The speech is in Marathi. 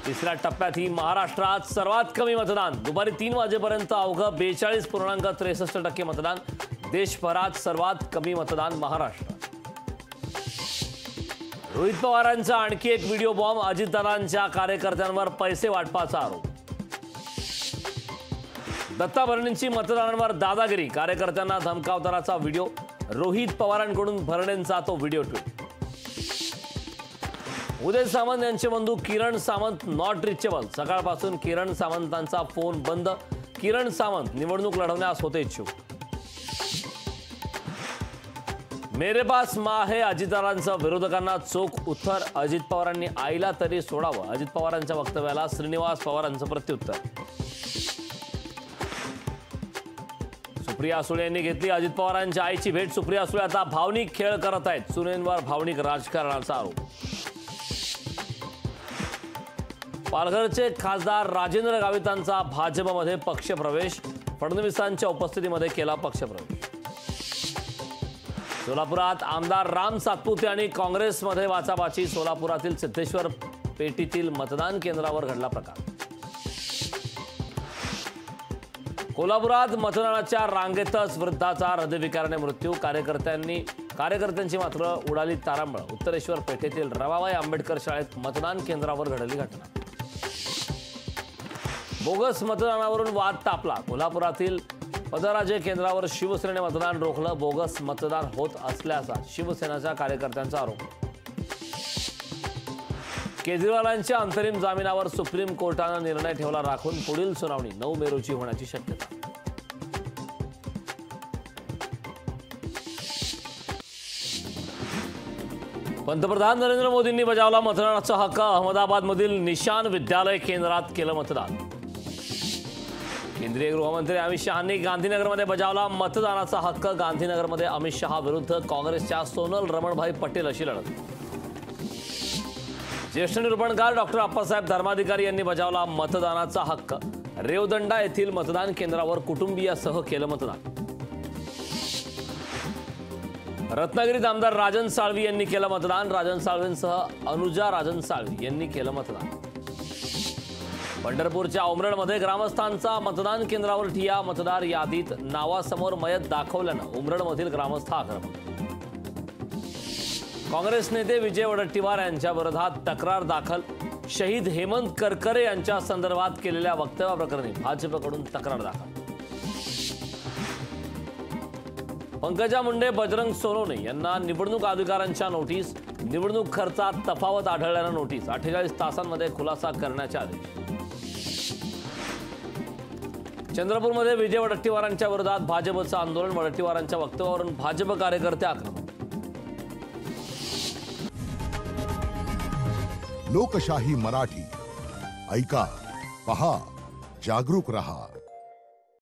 तिसऱ्या टप्प्यात ही महाराष्ट्रात सर्वात कमी मतदान। दुपारी 3 वाजेपर्यंत अवघं 42.63% मतदान। देशभरात सर्वात कमी मतदान महाराष्ट्रात। रोहित पवारांचा आणखी एक व्हिडिओ बॉम्ब। अजितदादांच्या कार्यकर्त्यांवर पैसे वाटपाचा आरोप। दत्ता भरणेंची मतदारांवर दादागिरी, कार्यकर्त्यांना धमकावतानाचा व्हिडिओ। रोहित पवारांकडून भरणेंचा तो व्हिडिओ ट्विट। उदय सामंत यांचे बंधू किरण सामंत नॉट रिचेबल। सकाळपासून किरण सामंतांचा फोन बंद। किरण सामंत निवडणूक लढवण्यास होते इच्छुक। मेरे पास माँ है अजितदादांचं विरोधकांना चोख उत्तर। अजित पवारांनी आईला तरी सोडावं। अजित पवारांच्या वक्तव्याला श्रीनिवास पवारांचं प्रत्युत्तर। सुप्रिया सुळे यांनी घेतली अजित पवारांच्या आईची भेट। सुप्रिया सुळे आता भावनिक खेळ करत आहेत। सुनेंवर भावनिक राजकारणाचा आरोप। पालघरचे खासदार राजेंद्र गावितांचा भाजपमध्ये पक्षप्रवेश। फडणवीसांच्या उपस्थितीमध्ये केला पक्षप्रवेश। सोलापुरात आमदार राम सातपुते आणि काँग्रेसमध्ये वाचाबाची। सोलापुरातील सिद्धेश्वर पेठीतील मतदान केंद्रावर घडला प्रकार। कोल्हापुरात मतदानाच्या रांगेतच वृद्धाचा हृदयविकाराने मृत्यू। कार्यकर्त्यांची मात्र उडाली तारांबळ। उत्तरेश्वर पेठेतील रमाबाई आंबेडकर शाळेत मतदान केंद्रावर घडली घटना। बोगस मतदानावरून वाद तापला। कोल्हापुरातील पदराजे केंद्रावर शिवसेनेने मतदान रोखलं। बोगस मतदान होत असल्याचा शिवसेनेच्या कार्यकर्त्यांचा आरोप। केजरीवालांच्या अंतरिम जामिनावर सुप्रीम कोर्टाने निर्णय ठेवला राखून। पुढील सुनावणी 9 मे रोजी होण्याची शक्यता। पंतप्रधान नरेंद्र मोदींनी बजावला मतदानाचा हक्क। अहमदाबादमधील निशान विद्यालय केंद्रात केलं मतदान। केंद्रीय गृहमंत्री अमित शहांनी गांधीनगरमध्ये बजावला मतदानाचा हक्क। गांधीनगरमध्ये अमित शहा विरुद्ध काँग्रेसच्या सोनल रमणभाई पटेल अशी लढत। ज्येष्ठ निरूपणकार डॉक्टर अप्पासाहेब धर्माधिकारी यांनी बजावला मतदानाचा हक्क। रेवदंडा येथील मतदान केंद्रावर कुटुंबियासह केलं मतदान। रत्नागिरीत आमदार राजन साळवी यांनी केलं मतदान। राजन साळवींसह अनुजा राजन साळवी यांनी केलं मतदान। पंढरपूरच्या उमरडमध्ये ग्रामस्थांचा मतदान केंद्रावर ठिय्या। मतदार यादीत नावासमोर मयत दाखवल्यानं उमरडमधील ग्रामस्थ आक्रमक। काँग्रेस नेते विजय वडेट्टीवार यांच्या विरोधात तक्रार दाखल। शहीद हेमंत करकरे यांच्या संदर्भात केलेल्या वक्तव्याप्रकरणी भाजपकडून तक्रार दाखल। पंकजा मुंडे बजरंग सोनवणे यांना निवडणूक अधिकाऱ्यांच्या नोटीस। निवडणूक खर्चात तफावत आढळल्यानं नोटीस। 48 तासांमध्ये खुलासा करण्याचे आदेश। चंद्रपूरमध्ये विजय वडेट्टीवारांच्या विरोधात भाजपचं आंदोलन। वडेट्टीवारांच्या वक्तव्यावरून भाजप कार्यकर्ते आक्रमक। लोकशाही मराठी ऐका, पहा, जागरूक रहा।